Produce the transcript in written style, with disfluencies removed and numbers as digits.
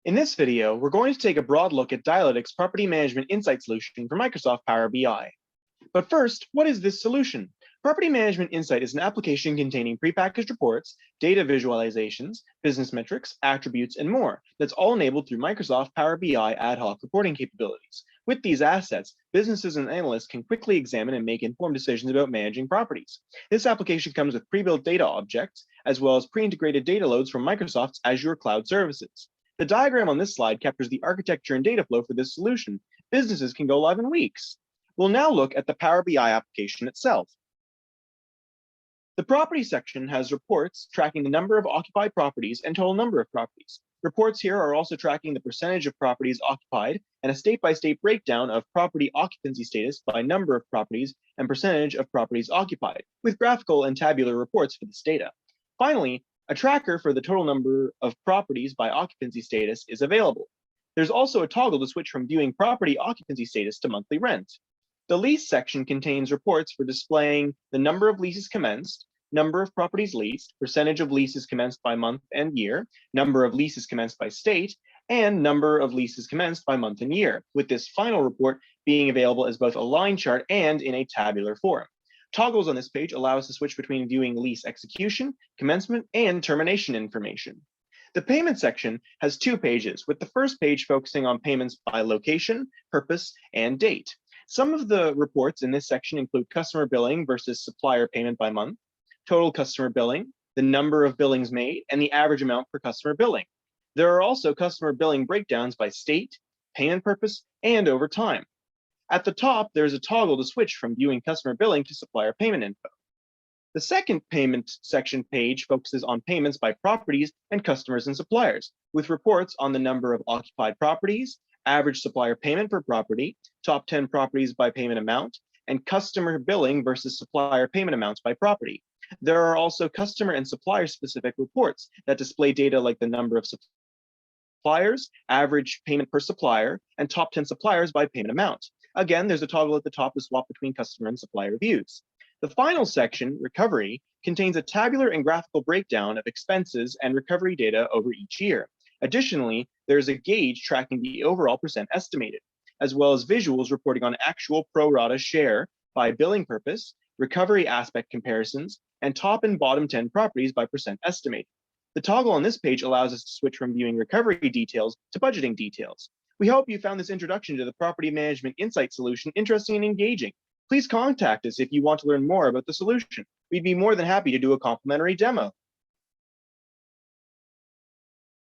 In this video, we're going to take a broad look at DiLytics' Property Management Insight solution for Microsoft Power BI. But first, what is this solution? Property Management Insight is an application containing prepackaged reports, data visualizations, business metrics, attributes, and more that's all enabled through Microsoft Power BI ad hoc reporting capabilities. With these assets, businesses and analysts can quickly examine and make informed decisions about managing properties. This application comes with pre-built data objects, as well as pre-integrated data loads from Microsoft's Azure Cloud Services. The diagram on this slide captures the architecture and data flow for this solution. Businesses can go live in weeks. We'll now look at the Power BI application itself. The property section has reports tracking the number of occupied properties and total number of properties. Reports here are also tracking the percentage of properties occupied and a state-by-state breakdown of property occupancy status by number of properties and percentage of properties occupied, with graphical and tabular reports for this data. Finally, a tracker for the total number of properties by occupancy status is available. There's also a toggle to switch from viewing property occupancy status to monthly rent. The lease section contains reports for displaying the number of leases commenced, number of properties leased, percentage of leases commenced by month and year, number of leases commenced by state, and number of leases commenced by month and year, with this final report being available as both a line chart and in a tabular form. Toggles on this page allow us to switch between viewing lease execution, commencement, and termination information. The payment section has two pages, with the first page focusing on payments by location, purpose, and date. Some of the reports in this section include customer billing versus supplier payment by month, total customer billing, the number of billings made, and the average amount per customer billing. There are also customer billing breakdowns by state, payment purpose, and over time. At the top, there's a toggle to switch from viewing customer billing to supplier payment info. The second payment section page focuses on payments by properties and customers and suppliers, with reports on the number of occupied properties, average supplier payment per property, top 10 properties by payment amount, and customer billing versus supplier payment amounts by property. There are also customer and supplier specific reports that display data like the number of suppliers, average payment per supplier, and top 10 suppliers by payment amount. Again, there's a toggle at the top to swap between customer and supplier views. The final section, recovery, contains a tabular and graphical breakdown of expenses and recovery data over each year. Additionally, there's a gauge tracking the overall percent estimated, as well as visuals reporting on actual pro rata share by billing purpose, recovery aspect comparisons, and top and bottom 10 properties by percent estimated. The toggle on this page allows us to switch from viewing recovery details to budgeting details. We hope you found this introduction to the Property Management Insight solution interesting and engaging. Please contact us if you want to learn more about the solution. We'd be more than happy to do a complimentary demo.